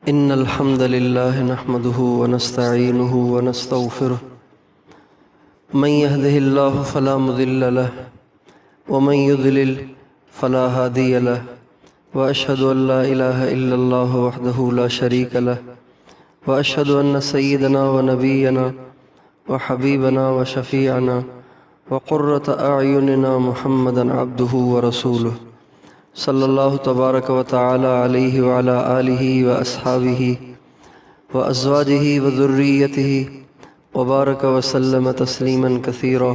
إن الحمد لله نحمده ونستعينه ونستغفره من يهده الله فلا مضل له ومن يضلل فلا هادي له وأشهد أن لا إله إلا الله وحده لا شريك له وأشهد أن سيدنا ونبينا وحبيبنا وشفيعنا وقرة أعيننا محمدا عبده ورسوله صلی اللہ تبارک و تعالی علیہ وعلی آلہ واصحابہ وازواجہ وذریتہ وبارک وسلم تسلیما کثیرا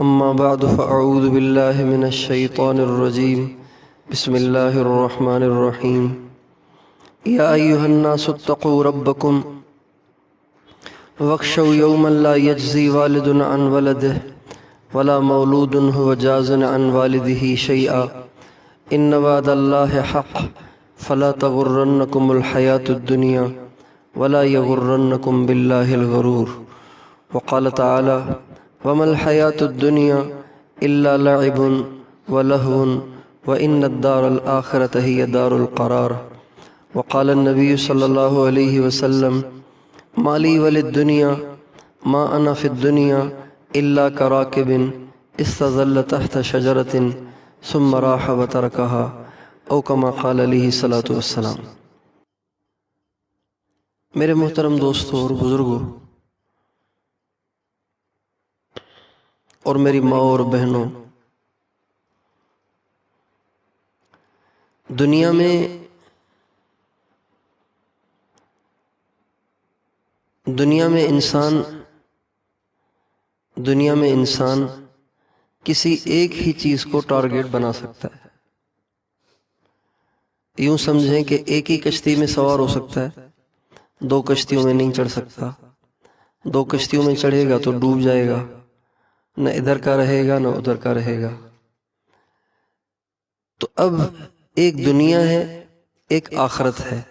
اما بعد فاعوذ باللہ من الشیطان الرجیم بسم اللہ الرحمن الرحیم یا ایہا الناس اتقوا ربکم واخشوا یوما لا یجزی والد عن ولدہ ولا مولود هو جاز عن والدہ شیئا ان وعد اللہ حق فلا تغرنکم الحیاة الدنیا ولا یغرنکم باللہ الغرور وقال تعالی وما الحیاة الدنیا الا لعب ولہو وان الدار الآخرة هي دار القرار وقال النبی صلی اللہ علیہ وسلم ما لی وللدنیا ما انا فی الدنیا الا کراکب استظل تحت شجرۃ ثم راح وترکها او کما قال علیہ الصلاۃ والسلام۔ میرے محترم دوستوں اور بزرگوں اور میری ماں اور بہنوں، دنیا میں انسان کسی ایک ہی چیز کو ٹارگیٹ بنا سکتا ہے۔ یوں سمجھیں کہ ایک ہی کشتی میں سوار ہو سکتا ہے، دو کشتیوں میں نہیں چڑھ سکتا۔ دو کشتیوں میں چڑھے گا تو ڈوب جائے گا، نہ ادھر کا رہے گا نہ ادھر کا رہے گا۔ تو اب ایک دنیا ہے، ایک آخرت ہے،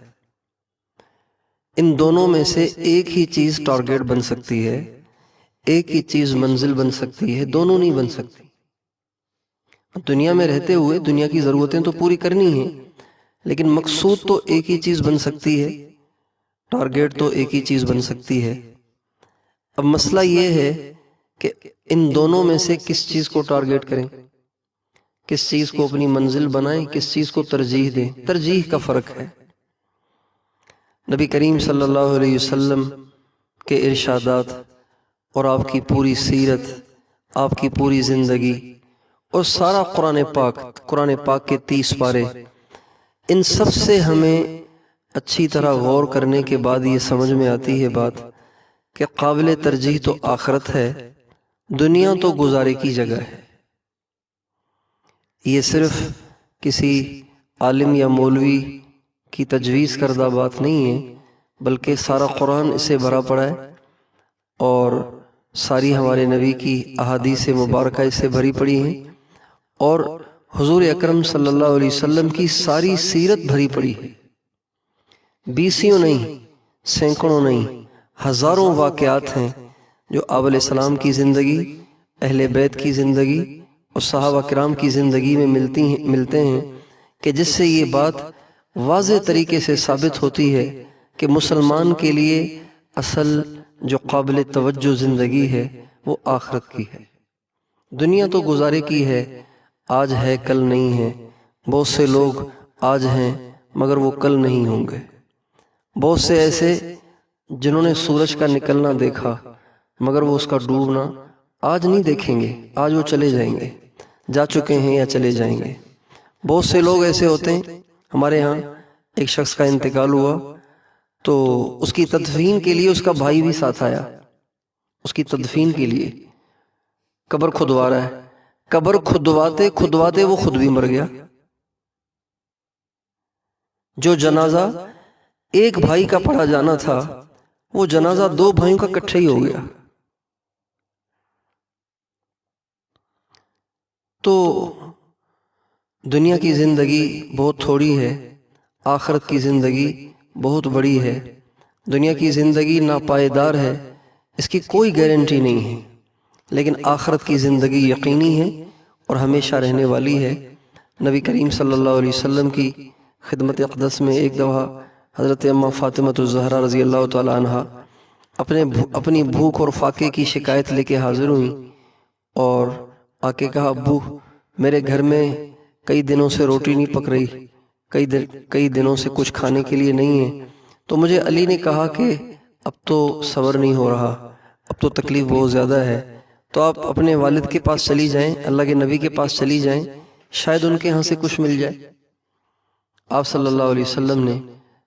ان دونوں میں سے ایک ہی چیز ٹارگیٹ بن سکتی ہے، ایک ہی چیز منزل بن سکتی ہے، دونوں نہیں بن سکتی۔ دنیا میں رہتے ہوئے دنیا کی ضرورتیں تو پوری کرنی ہیں، لیکن مقصود تو ایک ہی چیز بن سکتی ہے، ٹارگیٹ تو ایک ہی چیز بن سکتی ہے۔ اب مسئلہ یہ ہے کہ ان دونوں میں سے کس چیز کو ٹارگیٹ کریں، کس چیز کو اپنی منزل بنائیں، کس چیز کو ترجیح دیں۔ ترجیح کا فرق ہے۔ نبی کریم صلی اللہ علیہ وسلم کے ارشادات اور آپ کی پوری سیرت، آپ کی پوری زندگی اور سارا قرآن پاک کے 30 پارے، ان سب سے ہمیں اچھی طرح غور کرنے کے بعد یہ سمجھ میں آتی ہے بات کہ قابل ترجیح تو آخرت ہے، دنیا تو گزارے کی جگہ ہے۔ یہ صرف کسی عالم یا مولوی کی تجویز کردہ بات نہیں ہے، بلکہ سارا قرآن اسے بھرا پڑا ہے اور ساری ہمارے نبی کی احادیث مبارکہ اس سے بھری پڑی ہیں، اور حضور اکرم صلی اللہ علیہ وسلم کی ساری سیرت بھری پڑی ہے۔ بیسیوں نہیں، سینکڑوں نہیں، ہزاروں واقعات ہیں جو آپ علیہ السلام کی زندگی، اہل بیت کی زندگی اور صحابہ کرام کی زندگی میں ملتے ہیں کہ جس سے یہ بات واضح طریقے سے ثابت ہوتی ہے کہ مسلمان کے لیے اصل جو قابل توجہ زندگی ہے وہ آخرت کی ہے۔ دنیا تو گزارے کی ہے، آج ہے کل نہیں ہے۔ بہت سے لوگ آج ہیں مگر وہ کل نہیں ہوں گے۔ بہت سے ایسے جنہوں نے سورج کا نکلنا دیکھا مگر وہ اس کا ڈوبنا آج نہیں دیکھیں گے، آج وہ چلے جائیں گے، جا چکے ہیں یا چلے جائیں گے۔ بہت سے لوگ ایسے ہوتے ہیں، ہمارے ہاں ایک شخص کا انتقال ہوا تو اس کی تدفین کے لیے اس کا بھائی بھی ساتھ آیا، اس کی تدفین کے لیے قبر کھدوا رہا ہے۔ قبر کھدواتے وہ خود بھی مر گیا۔ جو جنازہ ایک بھائی کا پڑھا جانا تھا وہ جنازہ دو بھائیوں کا اکٹھے ہی ہو گیا۔ تو دنیا کی زندگی بہت تھوڑی ہے، آخرت کی زندگی بہت بڑی ہے۔ دنیا کی زندگی ناپائیدار ہے، اس کی کوئی گارنٹی نہیں ہے، لیکن آخرت کی زندگی یقینی ہے اور ہمیشہ رہنے والی ہے۔ نبی کریم صلی اللہ علیہ وسلم کی خدمت اقدس میں ایک دفعہ حضرت اماں فاطمہ الزہرا رضی اللہ تعالی عنہ اپنی بھوک اور فاقے کی شکایت لے کے حاضر ہوئیں اور آ کے کہا ابو میرے گھر میں کئی دنوں سے روٹی نہیں پک رہی، کئی دنوں سے کچھ کھانے کے لیے نہیں ہے، تو مجھے علی نے کہا کہ اب تو صبر نہیں ہو رہا، اب تو تکلیف بہت زیادہ ہے، تو آپ اپنے والد کے پاس چلی جائیں، اللہ کے نبی کے پاس چلی جائیں، شاید ان کے ہاں سے کچھ مل جائے۔ آپ صلی اللہ علیہ وسلم نے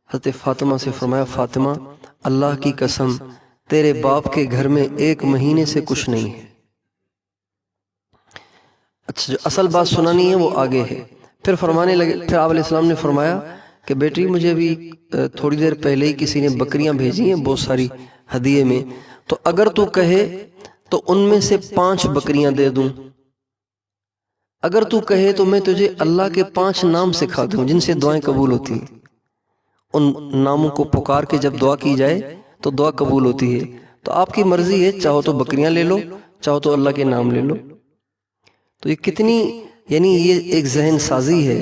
حضرت فاطمہ سے فرمایا فاطمہ اللہ کی قسم تیرے باپ کے گھر میں 1 مہینے سے کچھ نہیں ہے۔ اچھا جو اصل بات سنانی ہے وہ آگے ہے۔ پھر فرمانے لگے، پھر آپ علیہ السلام نے فرمایا کہ بیٹی مجھے بھی تھوڑی دیر پہلے ہی کسی نے بکریاں بھیجی ہیں بہت ساری ہدیے میں، تو اگر تو کہے تو ان میں سے 5 بکریاں دے دوں، اگر تو کہے تو میں تجھے اللہ کے 5 نام سکھا دوں جن سے دعائیں قبول ہوتی ہیں، ان ناموں کو پکار کے جب دعا کی جائے تو دعا قبول ہوتی ہے، تو آپ کی مرضی ہے، چاہو تو بکریاں لے لو، چاہو تو اللہ کے نام لے لو۔ تو یہ کتنی، یعنی یہ ایک ذہن سازی ہے،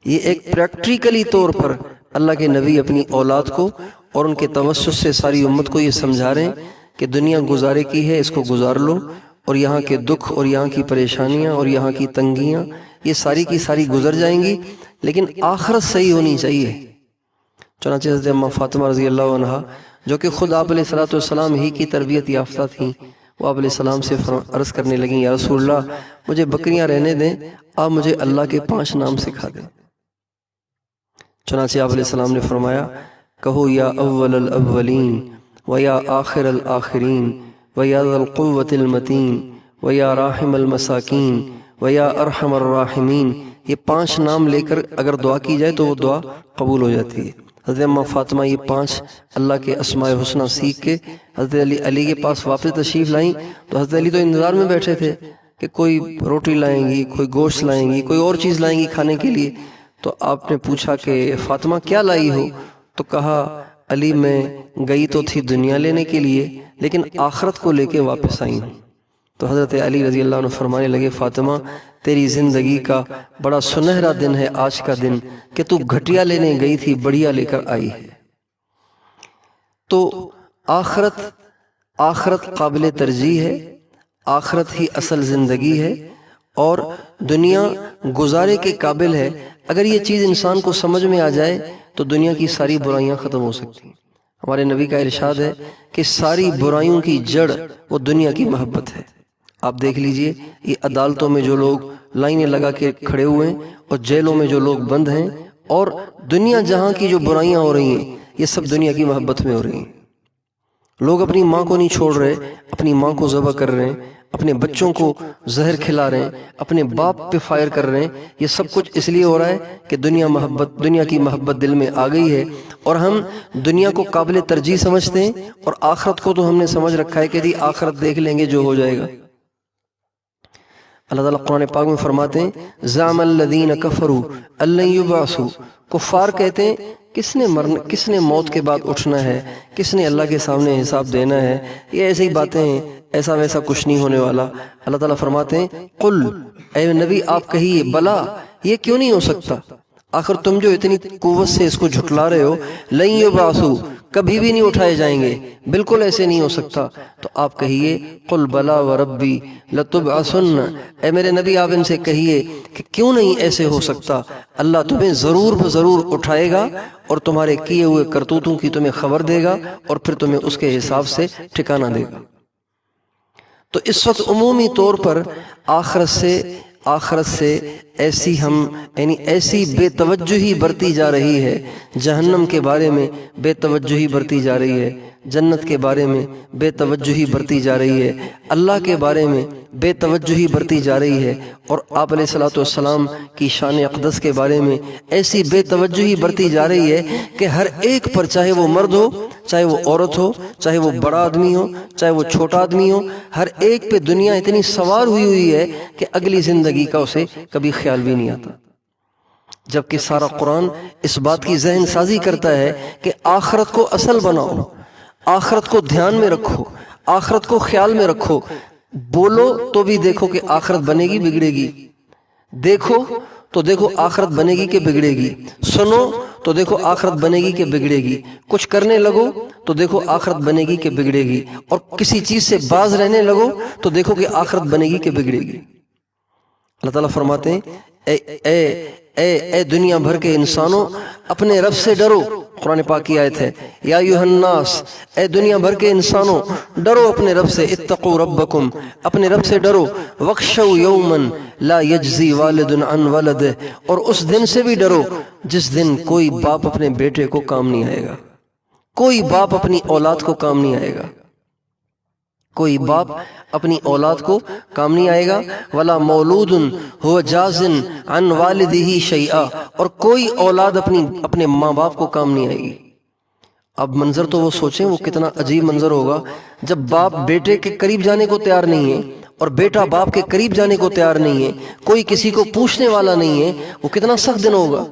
یہ ایک پریکٹیکلی طور پر اللہ کے نبی اپنی اولاد کو اور ان کے توسط سے ساری امت کو یہ سمجھا رہے ہیں کہ دنیا گزارے کی ہے، اس کو گزار لو، اور یہاں کے دکھ اور یہاں کی پریشانیاں اور یہاں کی تنگیاں یہ ساری کی ساری گزر جائیں گی، لیکن آخرت صحیح ہونی چاہیے۔ چنانچہ حضرت اماں فاطمہ رضی اللہ عنہ جو کہ خود آپ علیہ السلام ہی کی تربیت یافتہ تھیں، وہ آپ علیہ السلام سے عرض کرنے لگیں یا رسول اللہ مجھے بکریاں رہنے دیں، آپ مجھے اللہ کے 5 نام سکھا دیں۔ چنانچہ آپ علیہ السلام نے فرمایا کہو یا اول الاولین ویا آخر الآخرین ویا ذا القوة المتین ویا راحم المساکین ویا ارحم الراحمین، یہ 5 نام لے کر اگر دعا کی جائے تو وہ دعا قبول ہو جاتی ہے۔ حضرت اماں فاطمہ یہ 5 اللہ کے اسماء حسنہ سیکھ کے حضرت علی کے پاس واپس تشریف لائیں، تو حضرت علی تو انتظار میں بیٹھے تھے کہ کوئی روٹی لائیں گی، کوئی گوشت لائیں گی، کوئی اور چیز لائیں گی کھانے کے لیے، تو آپ نے پوچھا کہ فاطمہ کیا لائی ہو؟ تو کہا علی میں گئی تو تھی دنیا لینے کے لیے لیکن آخرت کو لے کے واپس آئی ہوں۔ تو حضرت علی رضی اللہ عنہ فرمانے لگے فاطمہ تیری زندگی کا بڑا سنہرا دن ہے آج کا دن کہ تو گھٹیا لینے گئی تھی بڑھیا لے کر آئی ہے۔ تو آخرت قابل ترجیح ہے، آخرت ہی اصل زندگی ہے اور دنیا گزارے کے قابل ہے۔ اگر یہ چیز انسان کو سمجھ میں آ جائے تو دنیا کی ساری برائیاں ختم ہو سکتی ہیں۔ ہمارے نبی کا ارشاد ہے کہ ساری برائیوں کی جڑ وہ دنیا کی محبت ہے۔ آپ دیکھ لیجئے یہ عدالتوں میں جو لوگ لائنیں لگا کے کھڑے ہوئے ہیں اور جیلوں میں جو لوگ بند ہیں اور دنیا جہاں کی جو برائیاں ہو رہی ہیں یہ سب دنیا کی محبت میں ہو رہی ہیں۔ لوگ اپنی ماں کو نہیں چھوڑ رہے، اپنی ماں کو ذبح کر رہے ہیں، اپنے بچوں کو زہر کھلا رہے ہیں، اپنے باپ پہ فائر کر رہے ہیں، یہ سب کچھ اس لیے ہو رہا ہے کہ دنیا کی محبت دل میں آ گئی ہے اور ہم دنیا کو قابل ترجیح سمجھتے ہیں اور آخرت کو تو ہم نے سمجھ رکھا ہے کہ آخرت دیکھ لیں گے جو ہو جائے گا۔ اللہ تعالیٰ قرآن پاک میں فرماتے ہیں زعم الذین کفروا ان لن یبعثوا، کفار کہتے ہیں کس نے موت کے بعد اٹھنا ہے، کس نے اللہ کے سامنے حساب دینا ہے، یہ ایسی باتیں ہیں، ایسا ویسا کچھ نہیں ہونے والا۔ اللہ تعالیٰ فرماتے ہیں قل، اے نبی آپ کہیے بلا، یہ کیوں نہیں ہو سکتا، آخر تم جو اتنی قوت سے اس کو جھٹلا رہے ہو، لن یبعثوا، کبھی بھی نہیں اٹھائے جائیں گے، بالکل ایسے نہیں ہو سکتا۔ تو آپ کہیے قل بلا وربی لتبعثن، اے میرے نبی آپ ان سے کہیے کہ کیوں نہیں ایسے ہو سکتا، اللہ تمہیں ضرور بضرور اٹھائے گا اور تمہارے کیے ہوئے کرتوتوں کی تمہیں خبر دے گا اور پھر تمہیں اس کے حساب سے ٹھکانہ دے گا۔ تو اس وقت عمومی طور پر آخرت سے ایسی بے توجہی برتی جا رہی ہے، جہنم کے بارے میں بے توجہی برتی جا رہی ہے، جنت کے بارے میں بے توجہی برتی جا رہی ہے، اللہ کے بارے میں بے توجہی برتی جا رہی ہے، اور آپ علیہ السلام کی شان اقدس کے بارے میں ایسی بے توجہی برتی جا رہی ہے کہ ہر ایک پر، چاہے وہ مرد ہو، چاہے وہ عورت ہو، چاہے وہ بڑا آدمی ہو، چاہے وہ چھوٹا آدمی ہو، ہر ایک پہ دنیا اتنی سوار ہوئی ہے کہ اگلی زندگی کا اسے کبھی خیال بھی نہیں آتا۔ جبکہ سارا قرآن اس بات کی ذہن سازی کرتا ہے کہ آخرت کو اصل بناؤ، آخرت کو دھیان میں رکھو، آخرت کو خیال میں رکھو، بولو تو بھی دیکھو کہ آخرت بنے گی بگڑے گی، دیکھو تو دیکھو آخرت بنے گی کہ بگڑے گی، سنو تو دیکھو آخرت بنے گی کہ بگڑے گی، کچھ کرنے لگو تو دیکھو آخرت بنے گی کہ بگڑے گی، اور کسی چیز سے باز رہنے لگو تو دیکھو کہ آخرت بنے گی کہ بگڑے گی۔ اللہ تعالیٰ فرماتے ہیں اے دنیا بھر کے انسانوں اپنے رب سے ڈرو۔ قرآن پاک کی آیت ہے یا ایھا الناس، اے دنیا بھر کے انسانوں ڈرو اپنے رب سے، اتقوا ربکم، اپنے رب سے ڈرو، واخشوا یوما لا یجزی والد عن ولدہ، اور اس دن سے بھی ڈرو جس دن کوئی باپ اپنے بیٹے کو کام نہیں آئے گا، کوئی باپ اپنی اولاد کو کام نہیں آئے گا، کوئی باپ اپنی اولاد کو کام نہیں آئے گا، ولا مولود هو جاز عن والدہ شیئا، اور کوئی اولاد اپنے ماں باپ کو کام نہیں آئے گی۔ اب منظر تو وہ سوچیں وہ کتنا عجیب منظر ہوگا جب باپ بیٹے کے قریب جانے کو تیار نہیں ہے اور بیٹا باپ کے قریب جانے کو تیار نہیں ہے، کوئی کسی کو پوچھنے والا نہیں ہے، وہ کتنا سخت دن ہوگا۔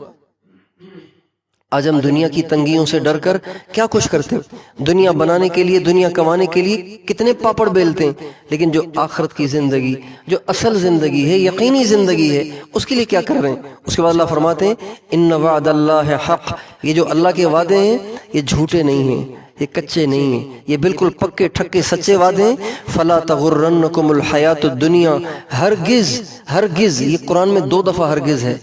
آج ہم دنیا کی تنگیوں سے ڈر کر کیا کچھ کرتے ہیں، دنیا بنانے کے لیے، دنیا کمانے کے لیے کتنے پاپڑ بیلتے ہیں، لیکن جو آخرت کی زندگی، جو اصل زندگی ہے، یقینی زندگی ہے، اس کے لیے کیا کر رہے ہیں؟ اس کے بعد اللہ فرماتے ہیں ان وعد اللہ حق، یہ جو اللہ کے وعدے ہیں یہ جھوٹے نہیں ہیں، یہ کچے نہیں ہیں، یہ بالکل پکے ٹھکے سچے وعدے ہیں۔ فلا تغرنکم الحیات الدنیا، ہرگز ہرگز، یہ قرآن میں 2 دفعہ ہرگز ہے،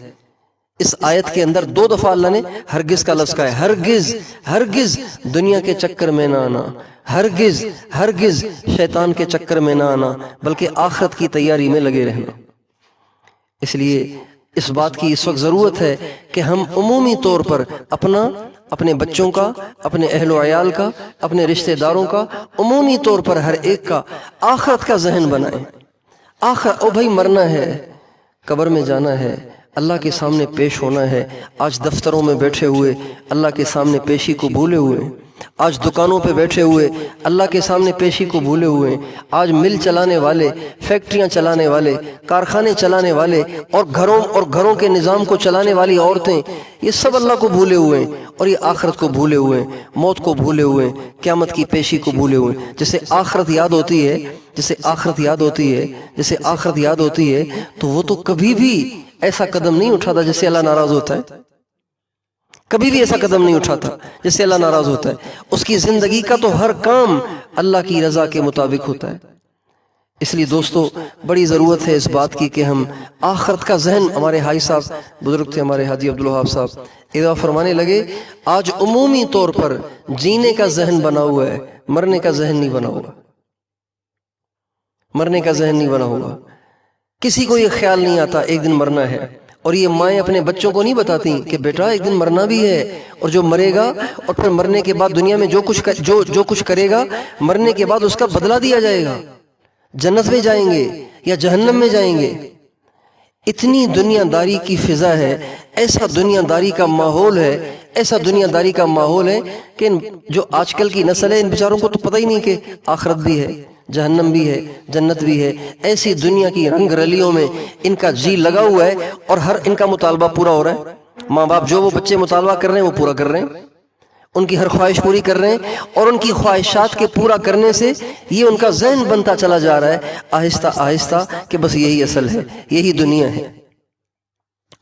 اس آیت کے اندر 2 دفعہ اللہ نے ہرگز کا لفظ کہا ہے، ہرگز ہرگز دنیا کے چکر میں نہ آنا، ہرگز ہرگز شیطان کے چکر میں نہ آنا، بلکہ آخرت کی تیاری میں لگے رہنا۔ اس لیے اس بات کی اس وقت ضرورت ہے کہ ہم عمومی طور پر اپنے بچوں کا، اپنے اہل و عیال کا، اپنے رشتہ داروں کا، عمومی طور پر ہر ایک کا آخرت کا ذہن بنائیں۔ او بھائی مرنا ہے، قبر میں جانا ہے، اللہ کے سامنے پیش ہونا ہے۔ آج دفتروں میں بیٹھے ہوئے اللہ کے سامنے پیشی کو بھولے ہوئے، آج دکانوں پہ بیٹھے ہوئے اللہ کے سامنے پیشی کو بھولے ہوئے، آج مل چلانے والے، فیکٹریاں چلانے والے، کارخانے چلانے والے، اور گھروں کے نظام کو چلانے والی عورتیں، یہ سب اللہ کو بھولے ہوئے ہیں، اور یہ آخرت کو بھولے ہوئے ہیں، موت کو بھولے ہوئے ہیں، قیامت کی پیشی کو بھولے ہوئے ہیں۔ جسے آخرت یاد ہوتی ہے، جسے آخرت یاد ہوتی ہے، جسے آخرت یاد ہوتی ہے، تو وہ تو کبھی بھی ایسا قدم نہیں اٹھاتا جس سے اللہ ناراض ہوتا ہے، کبھی بھی ایسا قدم نہیں اٹھاتا جس سے اللہ ناراض ہوتا ہے۔ اس کی زندگی کا تو ہر کام اللہ کی رضا کے مطابق ہوتا ہے۔ اس لیے دوستو بڑی ضرورت ہے اس بات کی کہ ہم آخرت کا ذہن، ہمارے حاجی صاحب بزرگ تھے، ہمارے حاجی عبدالوہاب صاحب، ایک دفعہ فرمانے لگے آج عمومی طور پر جینے کا ذہن بنا ہوا ہے، مرنے کا ذہن نہیں بنا ہوا، مرنے کا ذہن نہیں بنا ہوا۔ کسی کو یہ خیال نہیں آتا ایک دن مرنا ہے، اور یہ مائیں اپنے بچوں کو نہیں بتاتی کہ بیٹا ایک دن مرنا بھی ہے، اور جو مرے گا اور پھر مرنے کے بعد دنیا میں جو کچھ کرے گا، مرنے کے بعد اس کا بدلہ دیا جائے گا، جنت میں جائیں گے یا جہنم میں جائیں گے۔ اتنی دنیا داری کی فضا ہے، ایسا دنیا داری کا ماحول ہے، ایسا دنیا داری کا ماحول ہے کہ جو آج کل کی نسل ہے ان بیچاروں کو تو پتہ ہی نہیں کہ آخرت بھی ہے، جہنم بھی ہے، جنت بھی ہے۔ ایسی دنیا کی رنگ رلیوں میں ان کا جی لگا ہوا ہے، اور ہر ان کا مطالبہ پورا ہو رہا ہے۔ ماں باپ جو وہ بچے مطالبہ کر رہے ہیں وہ پورا کر رہے ہیں، ان کی ہر خواہش پوری کر رہے ہیں، اور ان کی خواہشات کے پورا کرنے سے یہ ان کا ذہن بنتا چلا جا رہا ہے آہستہ آہستہ کہ بس یہی اصل ہے، یہی دنیا ہے۔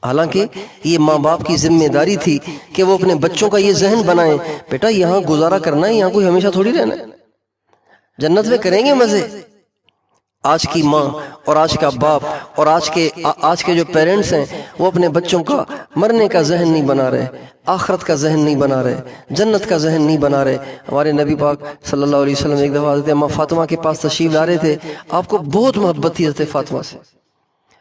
حالانکہ یہ ماں باپ کی ذمہ داری تھی کہ وہ اپنے بچوں کا یہ ذہن بنائیں، بیٹا یہاں گزارا کرنا ہے، یہاں کوئی ہمیشہ تھوڑی رہنا ہے، جنت میں کریں گے مزے۔ آج کی ماں اور آج کا باپ اور آج کے جو پیرنٹس ہیں وہ اپنے بچوں کا مرنے کا ذہن نہیں بنا رہے، آخرت کا ذہن نہیں بنا رہے، جنت کا ذہن نہیں بنا رہے۔ ہمارے نبی پاک صلی اللہ علیہ وسلم ایک دفعہ حضرت اماں فاطمہ کے پاس تشریف لا رہے تھے، آپ کو بہت محبت تھی حضرت فاطمہ سے،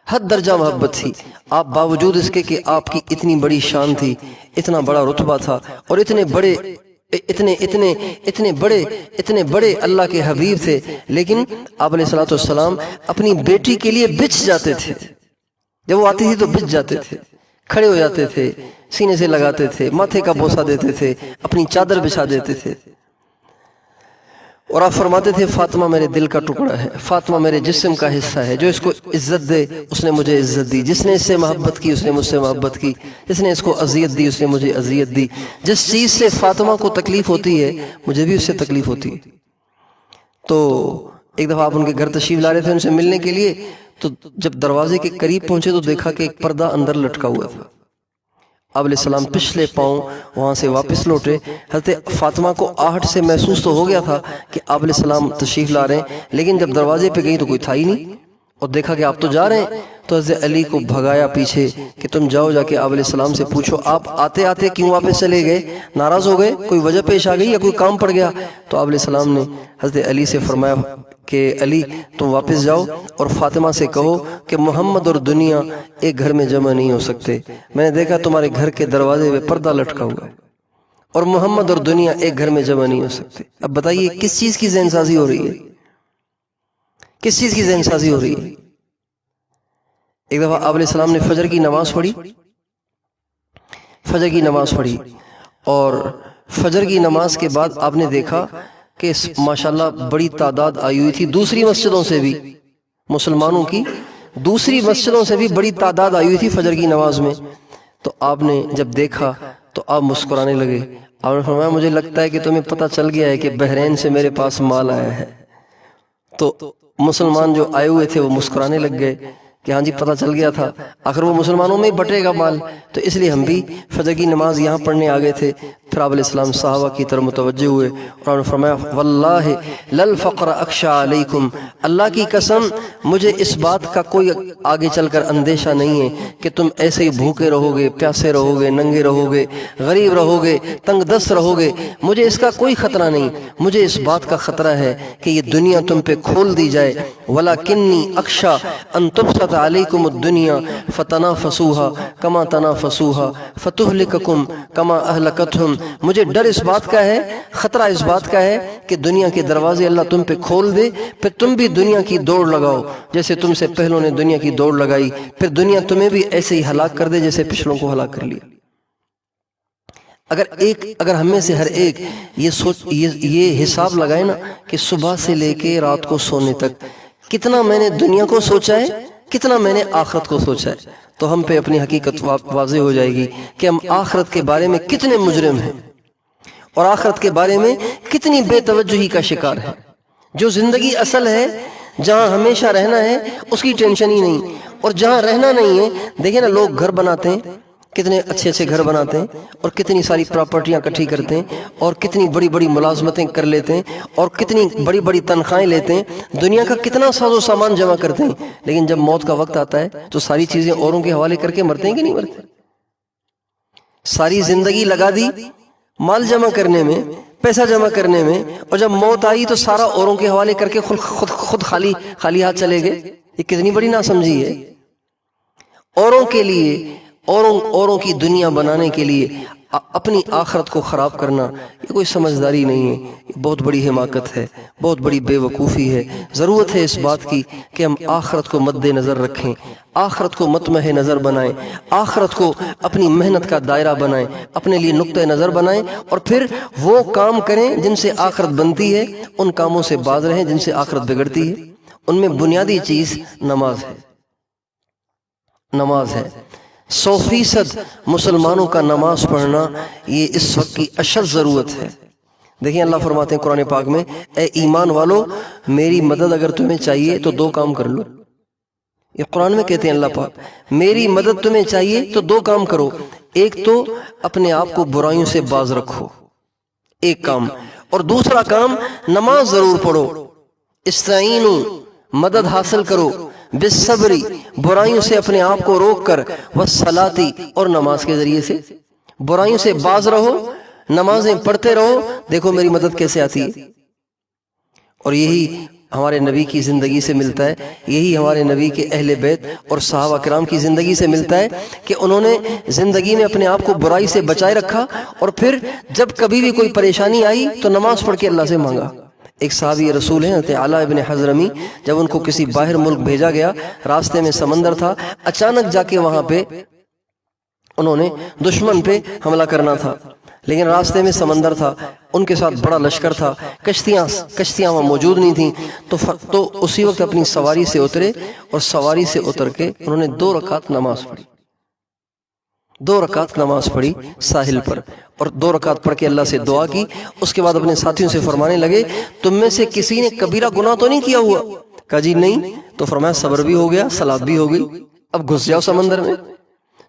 حد درجہ محبت تھی۔ آپ باوجود اس کے کہ آپ کی اتنی بڑی شان تھی، اتنا بڑا رتبہ تھا، اور اتنے بڑے اللہ کے حبیب تھے، لیکن آپ علیہ السلام اپنی بیٹی کے لیے بچ جاتے تھے، جب وہ آتی تھی تو بچ جاتے تھے، کھڑے ہو جاتے تھے، سینے سے لگاتے تھے، ماتھے کا بوسہ دیتے تھے، اپنی چادر بچھا دیتے تھے، اور آپ فرماتے تھے فاطمہ میرے دل کا ٹکڑا ہے، فاطمہ میرے جسم کا حصہ ہے، جو اس کو عزت دے اس نے مجھے عزت دی، جس نے اس سے محبت کی اس نے مجھ سے محبت کی، جس نے اس کو اذیت دی اس نے مجھے اذیت دی۔ جس چیز سے فاطمہ کو تکلیف ہوتی ہے مجھے بھی اس سے تکلیف ہوتی ہے۔ تو ایک دفعہ آپ ان کے گھر تشریف لا رہے تھے ان سے ملنے کے لیے، تو جب دروازے کے قریب پہنچے تو دیکھا کہ ایک پردہ اندر لٹکا ہوا تھا، آپ علیہ السلام پچھلے پاؤں وہاں سے واپس لوٹے۔ حضرت فاطمہ کو آہٹ سے محسوس تو ہو گیا تھا کہ آپ علیہ السلام تشریف لا رہے ہیں، لیکن جب دروازے پہ گئی تو کوئی تھا ہی نہیں، اور دیکھا کہ آپ تو جا رہے ہیں، تو حضرت علی کو بھگایا پیچھے کہ تم جاؤ جا کے آپ علیہ السلام سے پوچھو آپ آتے آتے کیوں واپس چلے گئے، ناراض ہو گئے، کوئی وجہ پیش آ گئی یا کوئی کام پڑ گیا؟ تو آپ علیہ السلام نے حضرت علی سے فرمایا کہ علی تم واپس جاؤ اور فاطمہ سے کہو کہ محمد اور دنیا ایک گھر میں جمع نہیں ہو سکتے، میں نے دیکھا تمہارے گھر کے دروازے پہ پردہ لٹکا ہوا ہے، اور محمد اور دنیا ایک گھر میں جمع نہیں ہو سکتے۔ اب بتائیے کس چیز کی ذہن سازی ہو رہی ہے، کس چیز کی ذہن سازی ہو رہی ہے؟ ایک دفعہ آپ علیہ السلام نے فجر کی نماز پڑھی، فجر کی نماز پڑھی، اور فجر کی نماز کے بعد آپ نے دیکھا کہ ماشاءاللہ بڑی تعداد آئی ہوئی تھی دوسری مسجدوں سے بھی، مسلمانوں کی دوسری مسجدوں سے بھی بڑی تعداد آئی ہوئی تھی فجر کی نماز میں۔ تو آپ نے جب دیکھا تو آپ مسکرانے لگے، آپ نے فرمایا مجھے لگتا ہے کہ تمہیں پتہ چل گیا ہے کہ بحرین سے میرے پاس مال آیا ہے۔ تو مسلمان جو آئے ہوئے تھے وہ مسکرانے لگ گئے کہ ہاں جی پتہ چل گیا تھا، آخر وہ مسلمانوں میں ہی بٹے گا مال، تو اس لیے ہم بھی فجر کی نماز یہاں پڑھنے آ گئے تھے۔ پھر آپ علیہ السلام صحابہ کی طرف متوجہ ہوئے اور انہوں نے فرمایا واللہ للفقر اخشى علیکم، اللہ کی قسم مجھے اس بات کا کوئی آگے چل کر اندیشہ نہیں ہے کہ تم ایسے ہی بھوکے رہو گے، پیاسے رہو گے، ننگے رہو گے، غریب رہو گے، تنگ دست رہو گے، مجھے اس کا کوئی خطرہ نہیں، مجھے اس بات کا خطرہ ہے کہ یہ دنیا تم پہ کھول دی جائے، وَلَكِنِّي أَخْشَىٰ أَن تُبْسَطَ عَلَيْكُمُ الدُّنْيَا فَتَنَافَسُوهَا كَمَا تَنَافَسُوهَا فَتُهْلِكَكُمْ كَمَا أَهْلَكَتْهُمْ، مجھے ڈر اس بات کا ہے، خطرہ اس بات کا ہے کہ دنیا کے دروازے اللہ تم پہ کھول دے، پھر تم بھی دنیا کی دوڑ لگاؤ جیسے تم سے پہلوں نے دنیا کی دوڑ لگائی، پھر دنیا تمہیں بھی ایسے ہی ہلاک کر دے جیسے پچھلوں کو ہلاک کر لیا۔ اگر ہم میں سے ہر ایک یہ حساب لگائے نا کہ صبح سے لے کے رات کو سونے تک کتنا میں نے دنیا کو سوچا ہے، کتنا میں نے آخرت کو سوچا ہے، تو ہم پہ اپنی حقیقت واضح ہو جائے گی کہ ہم آخرت کے بارے میں کتنے مجرم ہیں اور آخرت کے بارے میں کتنی بے توجہی کا شکار ہے۔ جو زندگی اصل ہے، جہاں ہمیشہ رہنا ہے، اس کی ٹینشن ہی نہیں، اور جہاں رہنا نہیں ہے، دیکھیں نا لوگ گھر بناتے ہیں، کتنے اچھے اچھے گھر بناتے ہیں اور کتنی ساری پراپرٹیاں اکٹھی کرتے ہیں اور کتنی بڑی بڑی ملازمتیں کر لیتے ہیں اور کتنی بڑی بڑی تنخواہیں لیتے ہیں، دنیا کا کتنا ساز و سامان جمع کرتے ہیں، لیکن جب موت کا وقت آتا ہے تو ساری چیزیں اوروں کے حوالے کر کے مرتے ہیں کہ نہیں مرتے؟ ساری زندگی لگا دی مال جمع کرنے میں، پیسہ جمع کرنے میں، اور جب موت آئی تو سارا اوروں کے حوالے کر کے خود خالی ہاتھ چلے گئے۔ یہ کتنی بڑی ناسمجھی ہے۔ اوروں کے لیے، اوروں کی دنیا بنانے کے لیے اپنی آخرت کو خراب کرنا یہ کوئی سمجھداری نہیں ہے، یہ بہت بڑی حماقت ہے، بہت بڑی بے وقوفی ہے۔ ضرورت ہے اس بات کی کہ ہم آخرت کو مد نظر رکھیں، آخرت کو مطمع نظر بنائیں، آخرت کو اپنی محنت کا دائرہ بنائیں، اپنے لیے نقطہ نظر بنائیں، اور پھر وہ کام کریں جن سے آخرت بنتی ہے، ان کاموں سے باز رہیں جن سے آخرت بگڑتی ہے۔ ان میں بنیادی چیز نماز ہے، نماز ہے۔ 100% مسلمانوں کا نماز پڑھنا یہ اس وقت کی اشد ضرورت ہے۔ دیکھیں اللہ فرماتے ہیں قرآن پاک میں، اے ایمان والو میری مدد اگر تمہیں چاہیے تو 2 کام کر لو۔ یہ قرآن میں کہتے ہیں اللہ پاک میری مدد تمہیں چاہیے تو 2 کام کرو، ایک تو اپنے آپ کو برائیوں سے باز رکھو، ایک کام، اور دوسرا کام نماز ضرور پڑھو۔ استعینوا، مدد حاصل کرو، بالصبری، برائیوں سے اپنے آپ کو روک کر، والصلاۃ، اور نماز کے ذریعے سے برائیوں سے باز رہو، نمازیں پڑھتے رہو، دیکھو میری مدد کیسے آتی ہے۔ اور یہی ہمارے نبی کی زندگی سے ملتا ہے، یہی ہمارے نبی کے اہل بیت اور صحابہ کرام کی زندگی سے ملتا ہے کہ انہوں نے زندگی میں اپنے آپ کو برائی سے بچائے رکھا، اور پھر جب کبھی بھی کوئی پریشانی آئی تو نماز پڑھ کے اللہ سے مانگا۔ ایک صحابی رسول ہیں حضرت علاء ابن حضرمی، جب ان کو کسی باہر ملک بھیجا گیا، راستے میں سمندر تھا، اچانک جا کے وہاں پہ انہوں نے دشمن پہ حملہ کرنا تھا، لیکن راستے میں سمندر تھا، ان کے ساتھ بڑا لشکر تھا، کشتیاں وہاں موجود نہیں تھیں، تو اسی وقت اپنی سواری سے اترے، اور سواری سے اتر کے انہوں نے 2 رکعت نماز پڑھی، 2 رکعت نماز پڑھی ساحل پر، اور 2 رکعت پڑھ کے اللہ سے دعا کی۔ اس کے بعد اپنے ساتھیوں سے فرمانے لگے تم میں سے کسی نے کبیرہ گناہ تو نہیں کیا ہوا؟ کہا جی نہیں۔ تو فرمایا صبر بھی ہو گیا، صلاۃ بھی ہو گئی، اب گھس جاؤ سمندر میں۔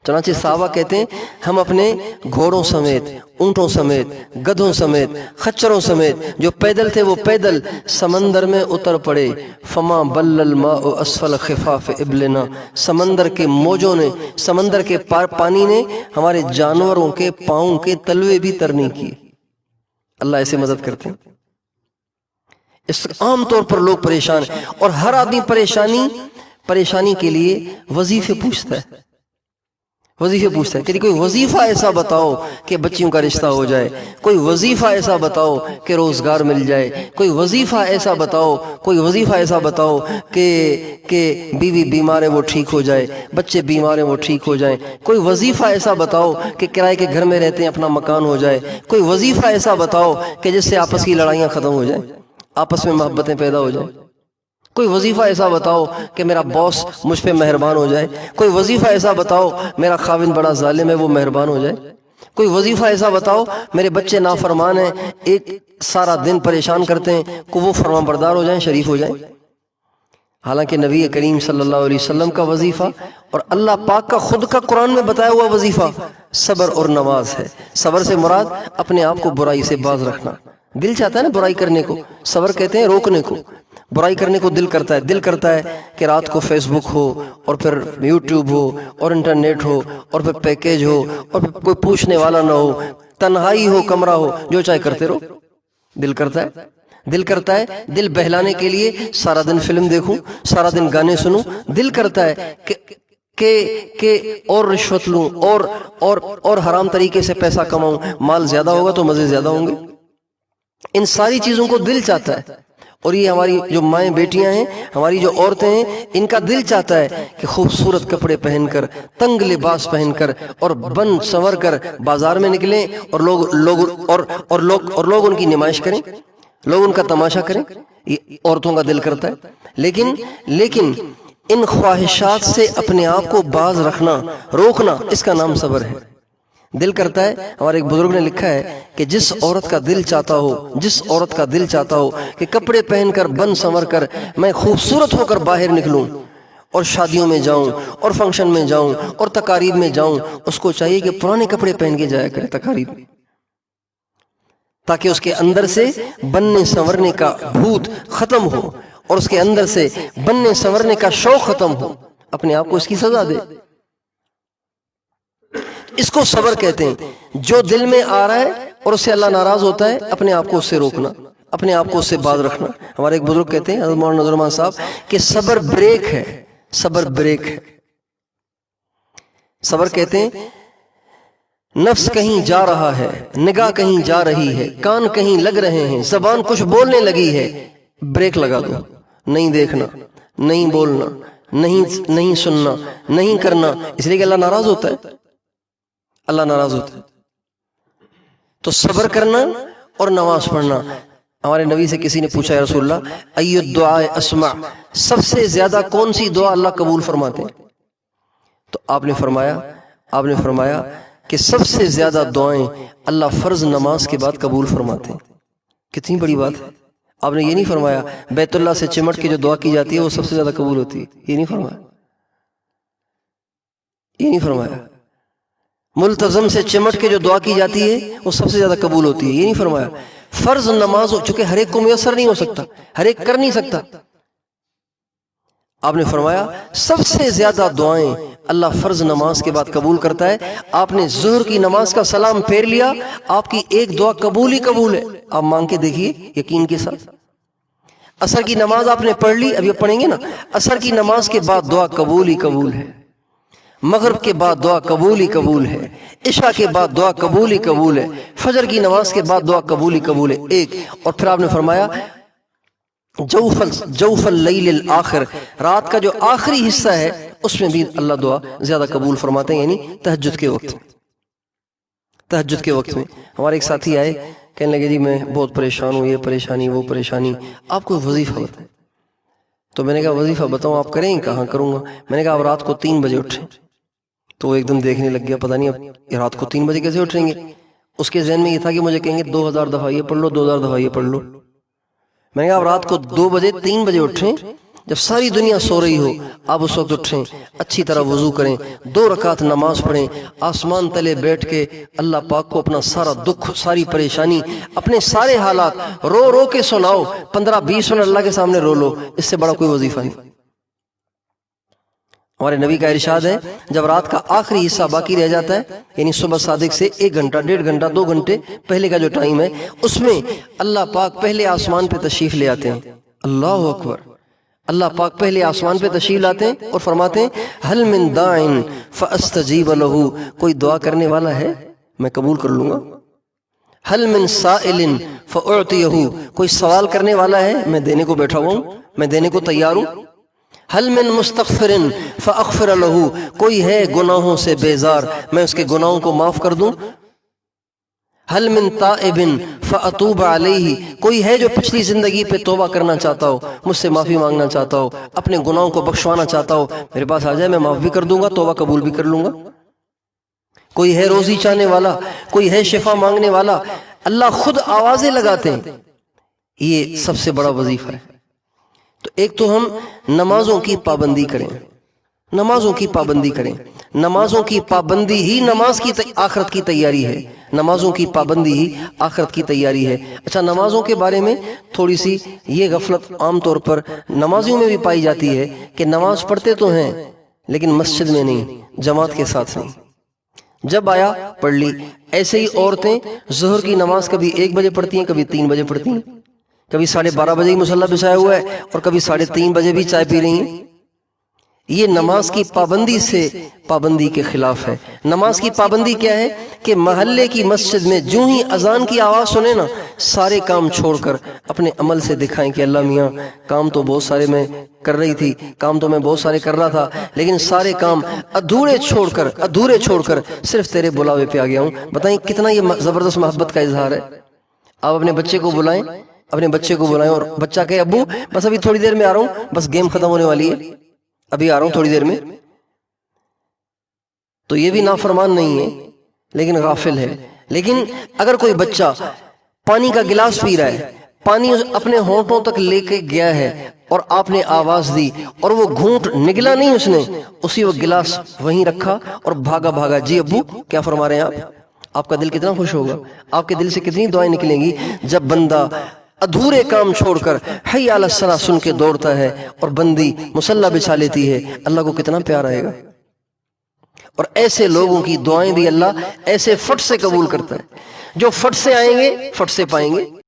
چنانچہ صحابہ کہتے ہیں ہم اپنے گھوڑوں سمیت، اونٹوں سمیت، گدھوں سمیت، خچروں سمیت جو پیدل تھے وہ پیدل سمندر میں اتر پڑے. فما بل الماء اسفل خفاف ابلنا، سمندر کے موجوں نے، سمندر کے پانی نے ہمارے جانوروں کے پاؤں کے تلوے بھی تر نہیں کیے. اللہ ایسے مدد کرتے ہیں. اس عام طور پر لوگ پریشان ہیں، اور ہر آدمی پریشانی کے لیے وظیفے پوچھتا ہے. وظیفے پوچھتا ہے کہ کوئی وظیفہ ایسا بتاؤ کہ بچیوں کا رشتہ ہو جائے، کوئی وظیفہ ایسا بتاؤ کہ روزگار مل جائے، کوئی وظیفہ ایسا بتاؤ، کوئی وظیفہ ایسا بتاؤ کہ بیوی بیمار ہے وہ ٹھیک ہو جائے، بچے بیمار ہیں وہ ٹھیک ہو جائیں، کوئی وظیفہ ایسا بتاؤ کہ کرائے کے گھر میں رہتے ہیں اپنا مکان ہو جائے، کوئی وظیفہ ایسا بتاؤ کہ جس سے آپس کی لڑائیاں ختم ہو جائیں، آپس میں محبتیں پیدا ہو جائیں. کوئی وظیفہ ایسا بتاؤ کہ میرا باس مجھ پہ مہربان ہو جائے، کوئی وظیفہ ایسا بتاؤ میرا خاوند بڑا ظالم ہے وہ مہربان ہو جائے، کوئی وظیفہ ایسا بتاؤ میرے بچے نافرمان ہیں ایک سارا دن پریشان کرتے ہیں کہ وہ فرمان بردار ہو جائیں، شریف ہو جائیں. حالانکہ نبی کریم صلی اللہ علیہ وسلم کا وظیفہ اور اللہ پاک کا خود کا قرآن میں بتایا ہوا وظیفہ صبر اور نماز ہے. صبر سے مراد اپنے آپ کو برائی سے باز رکھنا. دل چاہتا ہے نا برائی کرنے کو، صبر کہتے ہیں روکنے کو. برائی کرنے کو دل کرتا ہے کہ رات کو فیس بک ہو اور پھر یوٹیوب ہو اور انٹرنیٹ ہو اور پھر پیکیج ہو اور پھر کوئی پوچھنے والا نہ ہو، تنہائی ہو، کمرہ ہو، جو چاہے کرتے رہو. دل کرتا ہے دل بہلانے کے لیے سارا دن فلم دیکھوں، سارا دن گانے سنوں. دل کرتا ہے کہ اور رشوت لوں اور حرام طریقے سے پیسہ کماؤں، مال زیادہ ہوگا تو مزے زیادہ ہوں گے. ان ساری چیزوں کو دل چاہتا ہے. اور یہ ہماری جو مائیں بیٹیاں ہیں، ہماری جو عورتیں ہیں، ان کا دل چاہتا ہے کہ خوبصورت کپڑے پہن کر، تنگ لباس پہن کر اور بن سنور کر بازار میں نکلیں اور لوگ ان کی نمائش کریں، لوگ ان کا تماشا کریں. یہ عورتوں کا دل کرتا ہے. لیکن ان خواہشات سے اپنے آپ کو باز رکھنا، روکنا، اس کا نام صبر ہے. دل کرتا ہے، ہمارے ایک بزرگ نے لکھا ہے کہ جس عورت کا دل چاہتا ہو کہ کپڑے پہن کر بن سنور کر میں خوبصورت ہو کر باہر نکلوں اور شادیوں میں جاؤں اور فنکشن میں جاؤں اور تقاریب میں جاؤں، اس کو چاہیے کہ پرانے کپڑے پہن کے جایا کرے تقاریب میں، تاکہ اس کے اندر سے بننے سنورنے کا بھوت ختم ہو اور اس کے اندر سے بننے سنورنے کا شوق ختم ہو، اپنے آپ کو اس کی سزا دے. اس کو صبر کہتے ہیں. جو دل میں آ رہا ہے اور اس سے اللہ ناراض ہوتا ہے، اپنے آپ کو اس سے روکنا، اپنے آپ کو اس سے باز رکھنا. ہمارے ایک بزرگ کہتے ہیں حضرت مولانا نذر رحمان صاحب کہ صبر بریک ہے. صبر کہتے ہیں نفس کہیں جا رہا ہے، نگاہ کہیں جا رہی ہے، کان کہیں لگ رہے ہیں، زبان کچھ بولنے لگی ہے، بریک لگا دو. نہیں دیکھنا، نہیں بولنا، نہیں سننا، نہیں کرنا، اس لیے کہ اللہ ناراض ہوتا ہے. تو صبر کرنا اور نماز پڑھنا. ہمارے نبی سے کسی نے پوچھا یا رسول اللہ ای الدعاء اسمع، سب سے زیادہ کون سی دعا اللہ قبول فرماتے ہیں؟ تو آپ نے فرمایا کہ سب سے زیادہ دعائیں اللہ فرض نماز کے بعد قبول فرماتے ہیں. کتنی بڑی بات ہے. آپ نے یہ نہیں فرمایا بیت اللہ سے چمٹ کے جو دعا کی جاتی ہے وہ سب سے زیادہ قبول ہوتی ہے. یہ نہیں فرمایا ملتزم سے چمٹ کے جو دعا کی جاتی ہے وہ سب سے زیادہ قبول ہوتی ہے. یہ نہیں فرمایا فرض نماز چونکہ ہر ایک کو میسر نہیں ہو سکتا، ہر ایک کر نہیں سکتا. آپ نے فرمایا سب سے زیادہ دعائیں اللہ فرض نماز کے بعد قبول کرتا ہے. آپ نے ظہر کی نماز کا سلام پھیر لیا، آپ کی ایک دعا قبول ہی قبول ہے. آپ مانگ کے دیکھیے یقین کے ساتھ. عصر کی نماز آپ نے پڑھ لی، اب یہ پڑھیں گے نا، عصر کی نماز کے بعد دعا قبول ہی قبول ہے، مغرب کے بعد دعا قبول ہی قبول ہے، عشاء کے بعد دعا قبول ہی قبول ہے، فجر کی نماز کے بعد دعا قبول ہی قبول ہے. ایک اور پھر آپ نے فرمایا جوف اللیل الآخر، رات کا جو آخری حصہ ہے اس میں بھی اللہ دعا زیادہ قبول فرماتے ہیں، یعنی تہجد کے وقت میں. ہمارے ایک ساتھی آئے، کہنے لگے جی میں بہت پریشان ہوں، یہ پریشانی وہ پریشانی، آپ کو وظیفہ بتائیں. تو میں نے کہا وظیفہ بتاؤں آپ کریں؟ کہاں کروں گا. میں نے کہا آپ رات کو 3 بجے اٹھیں. تو وہ ایک دم دیکھنے لگ گیا، پتہ نہیں اب رات کو 3 بجے کیسے اٹھیں گے. اس کے ذہن میں یہ تھا کہ مجھے کہیں گے 2000 دفعہ یہ پڑھ لو، 2000 دفعہ یہ پڑھ لو. میں نے کہا آپ رات کو 2 بجے 3 بجے اٹھیں جب ساری دنیا سو رہی ہو آپ اس وقت اٹھیں، اچھی طرح وضو کریں، 2 رکعت نماز پڑھیں، آسمان تلے بیٹھ کے اللہ پاک کو اپنا سارا دکھ، ساری پریشانی، اپنے سارے حالات رو رو کے سناؤ، 15-20 منٹ اللہ کے سامنے رو لو، اس سے بڑا کوئی وظیفہ نہیں۔ ہمارے نبی کا ارشاد ہے جب رات کا آخری حصہ باقی رہ جاتا ہے، یعنی صبح صادق سے 1 گھنٹہ، 1.5 گھنٹہ، 2 گھنٹے پہلے کا جو ٹائم ہے، اس میں اللہ پاک پہلے آسمان پہ تشریف لے آتے ہیں۔ اللہ اکبر! اللہ پاک پہلے آسمان پہ تشریف لاتے ہیں اور فرماتے ہیں حل من داعٍ فاستجیب لہ، کوئی دعا کرنے والا ہے میں قبول کر لوں گا۔ حل من سائل فاعطیہ، کوئی سوال کرنے والا ہے میں دینے کو بیٹھا ہوا ہوں، میں دینے کو تیار ہوں۔ حل من مستغفر فاغفر لہ، کوئی ہے گناہوں سے بیزار میں اس کے گناہوں کو معاف کر دوں۔ حل من تائب فاتوب علیہ، کوئی ہے جو پچھلی زندگی پہ توبہ کرنا چاہتا ہو، مجھ سے معافی مانگنا چاہتا ہو، اپنے گناہوں کو بخشوانا چاہتا ہو، میرے پاس آ جائے، میں معاف بھی کر دوں گا، توبہ قبول بھی کر لوں گا۔ کوئی ہے روزی چاہنے والا، کوئی ہے شفا مانگنے والا، اللہ خود آوازیں لگاتے ہیں۔ یہ سب سے بڑا وظیفہ ہے۔ تو ایک تو ہم نمازوں کی پابندی کریں، نمازوں کی پابندی کریں، نمازوں کی پابندی ہی نماز کی آخرت کی تیاری ہے، نمازوں کی پابندی ہی آخرت کی تیاری ہے۔ اچھا، نمازوں کے بارے میں تھوڑی سی یہ غفلت عام طور پر نمازیوں میں بھی پائی جاتی ہے کہ نماز پڑھتے تو ہیں لیکن مسجد میں نہیں، جماعت کے ساتھ نہیں، جب آیا پڑھ لی۔ ایسے ہی عورتیں ظہر کی نماز کبھی 1 بجے پڑھتی ہیں، کبھی 3 بجے پڑھتی ہیں، کبھی 12:30 بجے ہی مصلی بچھایا ہوا ہے اور کبھی 3:30 بجے بھی چائے پی رہی ہیں۔ یہ نماز کی پابندی سے پابندی کے خلاف ہے۔ نماز کی پابندی کیا ہے کہ محلے کی مسجد میں جو ہی اذان کی آواز سنے نا، سارے کام چھوڑ کر اپنے عمل سے دکھائیں کہ اللہ میاں کام تو بہت سارے میں کر رہی تھی، کام تو میں بہت سارے کر رہا تھا، لیکن سارے کام ادھورے چھوڑ کر صرف تیرے بلاوے پہ آ گیا ہوں۔ بتائیں کتنا یہ زبردست محبت کا اظہار ہے۔ آپ اپنے بچے کو بلائیں، اپنے بچے کو بلائیں اور بچہ کہے ابو بس ابھی تھوڑی دیر میں آ رہا ہوں، بس گیم ختم ہونے والی ہے، ابھی آ رہا ہوں تھوڑی دیر میں، تو یہ بھی نافرمان نہیں ہے لیکن غافل ہے۔ لیکن اگر کوئی بچہ پانی کا گلاس پی رہا ہے، پانی اپنے ہونٹوں تک لے کے گیا ہے اور آپ نے آواز دی اور وہ گھونٹ نگلا نہیں، اس نے اسی وہ گلاس وہیں رکھا اور بھاگا جی ابو کیا فرما رہے ہیں آپ کا دل کتنا خوش ہوگا، آپ کے دل سے کتنی دعائیں نکلیں گی جب بندہ ادھورے کام چھوڑ کر حی علی الصلاۃ سن کے دوڑتا ہے اور بندی مصلی بچھا لیتی ہے، اللہ کو کتنا پیار آئے گا۔ اور ایسے لوگوں کی دعائیں بھی اللہ ایسے فٹ سے قبول کرتا ہے، جو فٹ سے آئیں گے فٹ سے پائیں گے۔